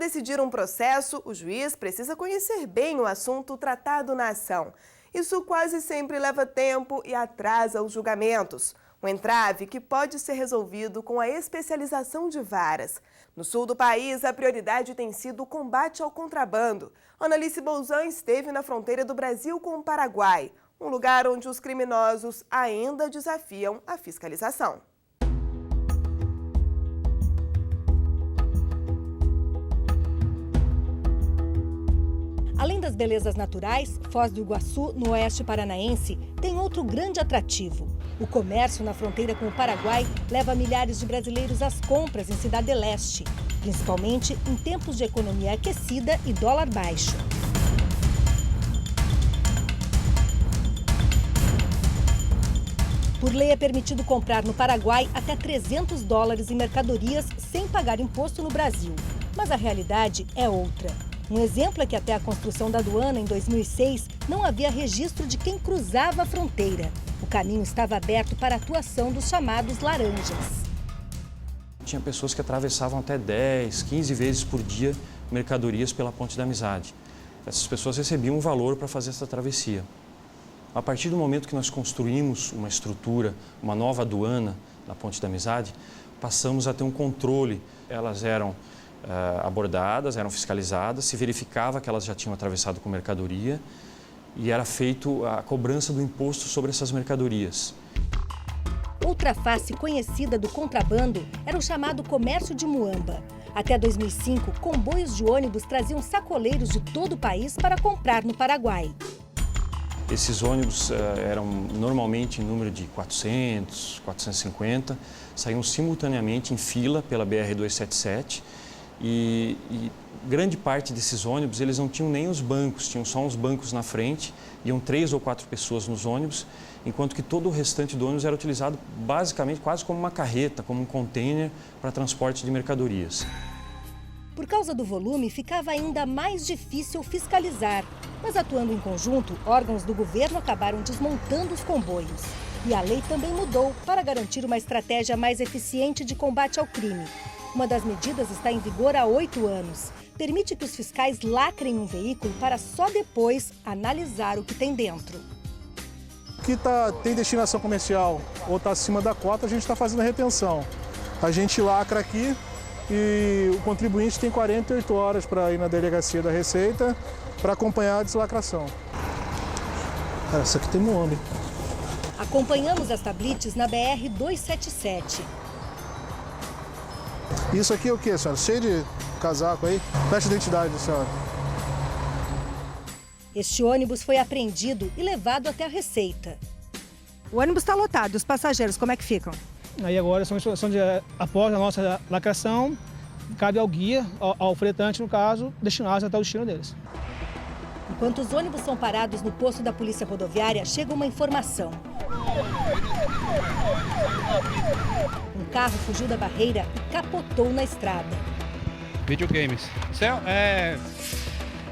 decidir um processo, o juiz precisa conhecer bem o assunto tratado na ação. Isso quase sempre leva tempo e atrasa os julgamentos. Um entrave que pode ser resolvido com a especialização de varas. No sul do país, a prioridade tem sido o combate ao contrabando. Analice Bolzan esteve na fronteira do Brasil com o Paraguai, um lugar onde os criminosos ainda desafiam a fiscalização. Além das belezas naturais, Foz do Iguaçu, no oeste paranaense, tem outro grande atrativo. O comércio na fronteira com o Paraguai leva milhares de brasileiros às compras em Cidade Leste, principalmente em tempos de economia aquecida e dólar baixo. Por lei é permitido comprar no Paraguai até $300 em mercadorias sem pagar imposto no Brasil. Mas a realidade é outra. Um exemplo é que até a construção da aduana em 2006 não havia registro de quem cruzava a fronteira. O caminho estava aberto para a atuação dos chamados laranjas. Tinha pessoas que atravessavam até 10, 15 vezes por dia mercadorias pela Ponte da Amizade. Essas pessoas recebiam um valor para fazer essa travessia. A partir do momento que nós construímos uma estrutura, uma nova aduana na Ponte da Amizade, passamos a ter um controle. Elas eram abordadas, eram fiscalizadas, se verificava que elas já tinham atravessado com mercadoria e era feito a cobrança do imposto sobre essas mercadorias. Outra face conhecida do contrabando era o chamado comércio de muamba. Até 2005, comboios de ônibus traziam sacoleiros de todo o país para comprar no Paraguai. Esses ônibus eram normalmente em número de 400, 450, saíam simultaneamente em fila pela BR-277 e grande parte desses ônibus eles não tinham nem os bancos, tinham só uns bancos na frente, iam 3 ou 4 pessoas nos ônibus, enquanto que todo o restante do ônibus era utilizado basicamente quase como uma carreta, como um container para transporte de mercadorias. Por causa do volume, ficava ainda mais difícil fiscalizar. Mas atuando em conjunto, órgãos do governo acabaram desmontando os comboios. E a lei também mudou para garantir uma estratégia mais eficiente de combate ao crime. Uma das medidas está em vigor há 8 anos. Permite que os fiscais lacrem um veículo para só depois analisar o que tem dentro. O que tem destinação comercial ou está acima da cota, a gente está fazendo a retenção. A gente lacra aqui e o contribuinte tem 48 horas para ir na delegacia da Receita para acompanhar a deslacração. Cara, isso aqui tem muamba. Acompanhamos as tablites na BR-277. Isso aqui é o quê, senhora? Cheio de casaco aí? Fecha a identidade, senhora. Este ônibus foi apreendido e levado até a Receita. O ônibus está lotado. E os passageiros, como é que ficam? Aí agora são instruções após a nossa lacração, cabe ao guia, ao fretante, no caso, destiná-los até o destino deles. Enquanto os ônibus são parados no posto da Polícia Rodoviária, chega uma informação. Um carro fugiu da barreira e capotou na estrada. Videogames. Isso é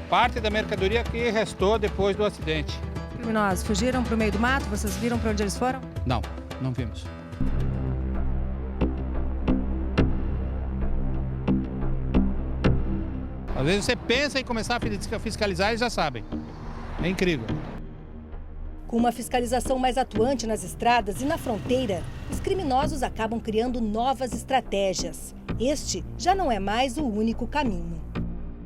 parte da mercadoria que restou depois do acidente. Criminosos fugiram para o meio do mato? Vocês viram para onde eles foram? Não, não vimos. Às vezes você pensa em começar a fiscalizar e já sabem. É incrível. Com uma fiscalização mais atuante nas estradas e na fronteira, os criminosos acabam criando novas estratégias. Este já não é mais o único caminho.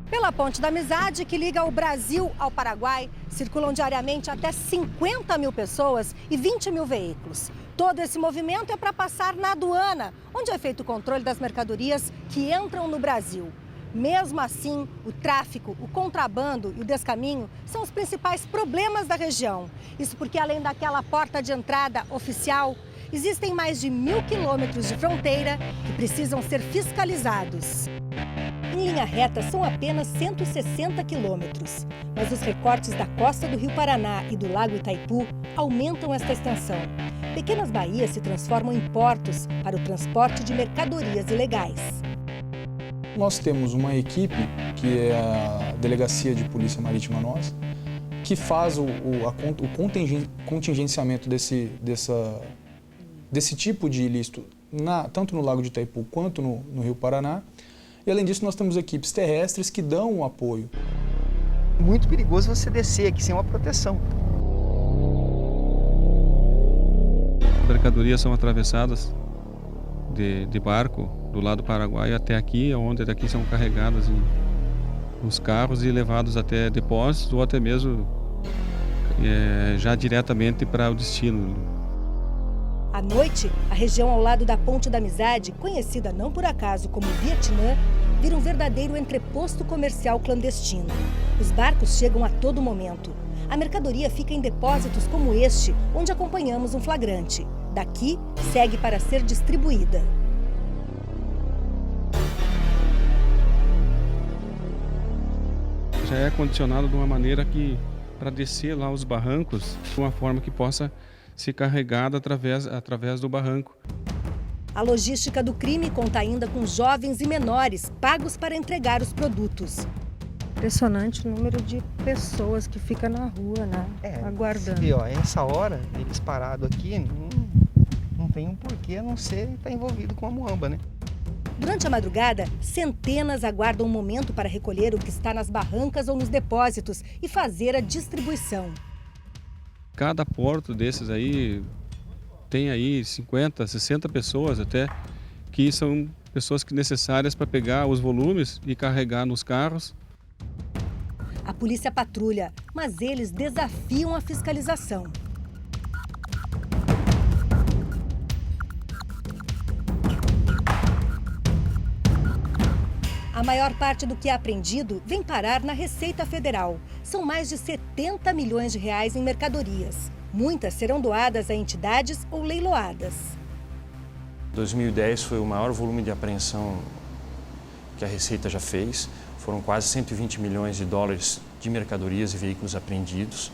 Pela Ponte da Amizade, que liga o Brasil ao Paraguai, circulam diariamente até 50 mil pessoas e 20 mil veículos. Todo esse movimento é para passar na aduana, onde é feito o controle das mercadorias que entram no Brasil. Mesmo assim, o tráfico, o contrabando e o descaminho são os principais problemas da região. Isso porque, além daquela porta de entrada oficial, existem mais de 1.000 quilômetros de fronteira que precisam ser fiscalizados. Em linha reta, são apenas 160 quilômetros. Mas os recortes da costa do Rio Paraná e do Lago Itaipu aumentam esta extensão. Pequenas baías se transformam em portos para o transporte de mercadorias ilegais. Nós temos uma equipe, que é a Delegacia de Polícia Marítima Nossa, que faz o contingenciamento desse tipo de ilícito, tanto no Lago de Itaipu quanto no Rio Paraná. E além disso, nós temos equipes terrestres que dão o apoio. Muito perigoso você descer aqui sem uma proteção. As mercadorias são atravessadas de barco do lado do Paraguai até aqui, onde daqui são carregadas nos carros e levados até depósitos ou até mesmo já diretamente para o destino. À noite, a região ao lado da Ponte da Amizade, conhecida não por acaso como Vietnã, vira um verdadeiro entreposto comercial clandestino. Os barcos chegam a todo momento. A mercadoria fica em depósitos como este, onde acompanhamos um flagrante. Daqui, segue para ser distribuída. Já é condicionado de uma maneira que, para descer lá os barrancos, de uma forma que possa ser carregada através do barranco. A logística do crime conta ainda com jovens e menores pagos para entregar os produtos. Impressionante o número de pessoas que ficam na rua, né? Aguardando. E, essa hora, eles parados aqui, não tem um porquê a não ser estar envolvido com a muamba, né? Durante a madrugada, centenas aguardam um momento para recolher o que está nas barrancas ou nos depósitos e fazer a distribuição. Cada porto desses aí tem aí 50, 60 pessoas até, que são pessoas necessárias para pegar os volumes e carregar nos carros. A polícia patrulha, mas eles desafiam a fiscalização. A maior parte do que é apreendido vem parar na Receita Federal. São mais de 70 milhões de reais em mercadorias. Muitas serão doadas a entidades ou leiloadas. 2010 foi o maior volume de apreensão que a Receita já fez. Foram quase 120 milhões de dólares de mercadorias e veículos apreendidos.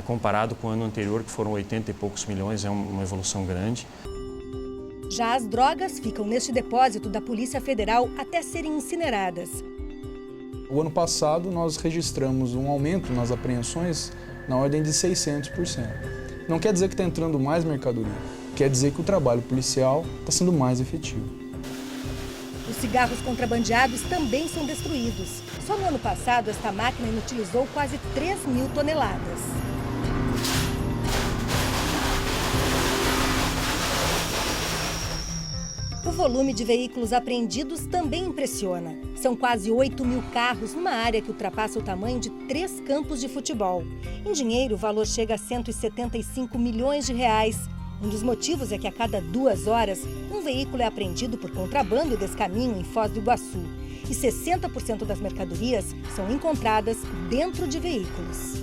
Comparado com o ano anterior, que foram 80 e poucos milhões, é uma evolução grande. Já as drogas ficam neste depósito da Polícia Federal até serem incineradas. O ano passado, nós registramos um aumento nas apreensões na ordem de 600%. Não quer dizer que está entrando mais mercadoria, quer dizer que o trabalho policial está sendo mais efetivo. Os cigarros contrabandeados também são destruídos. Só no ano passado, esta máquina inutilizou quase 3.000 toneladas. O volume de veículos apreendidos também impressiona. São quase 8.000 carros numa área que ultrapassa o tamanho de 3 campos de futebol. Em dinheiro, o valor chega a 175 milhões de reais. Um dos motivos é que a cada 2 horas, um veículo é apreendido por contrabando e descaminho em Foz do Iguaçu. E 60% das mercadorias são encontradas dentro de veículos.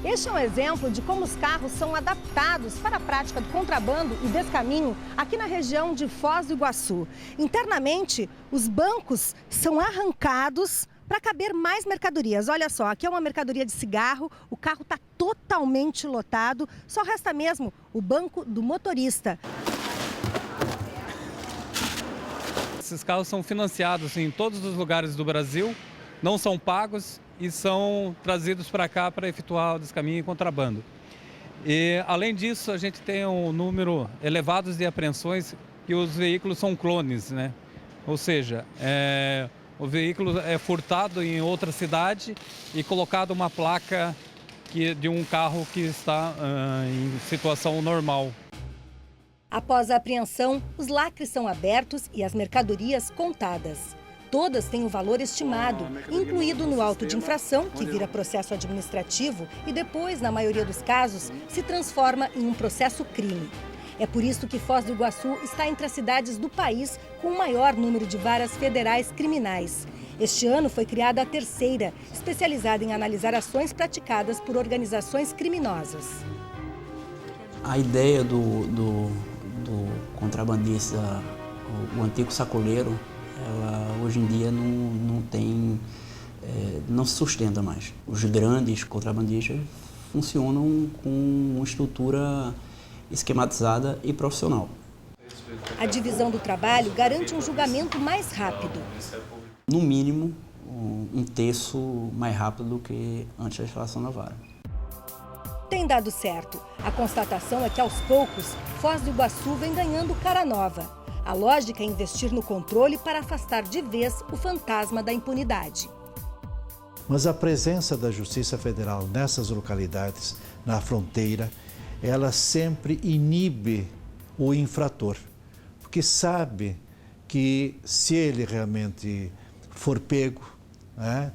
Este é um exemplo de como os carros são adaptados para a prática do contrabando e descaminho aqui na região de Foz do Iguaçu. Internamente, os bancos são arrancados para caber mais mercadorias. Olha só, aqui é uma mercadoria de cigarro, o carro está totalmente lotado, só resta mesmo o banco do motorista. Esses carros são financiados em todos os lugares do Brasil, não são pagos e são trazidos para cá para efetuar o descaminho e contrabando. E, além disso, a gente tem um número elevado de apreensões que os veículos são clones, né? Ou seja, o veículo é furtado em outra cidade e colocado uma placa de um carro que está em situação normal. Após a apreensão, os lacres são abertos e as mercadorias contadas. Todas têm o valor estimado, incluído no auto de infração, que vira processo administrativo e depois, na maioria dos casos, se transforma em um processo crime. É por isso que Foz do Iguaçu está entre as cidades do país com o maior número de varas federais criminais. Este ano foi criada a terceira, especializada em analisar ações praticadas por organizações criminosas. A ideia do contrabandista, o antigo sacoleiro, ela hoje em dia não se sustenta mais. Os grandes contrabandistas funcionam com uma estrutura esquematizada e profissional. A divisão do trabalho garante um julgamento mais rápido. No mínimo, um terço mais rápido do que antes da instalação da vara. Tem dado certo. A constatação é que, aos poucos, Foz do Iguaçu vem ganhando cara nova. A lógica é investir no controle para afastar de vez o fantasma da impunidade. Mas a presença da Justiça Federal nessas localidades, na fronteira, ela sempre inibe o infrator, porque sabe que se ele realmente for pego,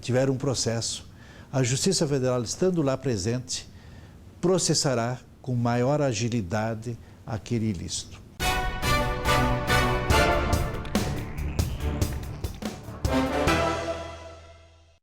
tiver um processo, a Justiça Federal, estando lá presente, processará com maior agilidade aquele ilícito.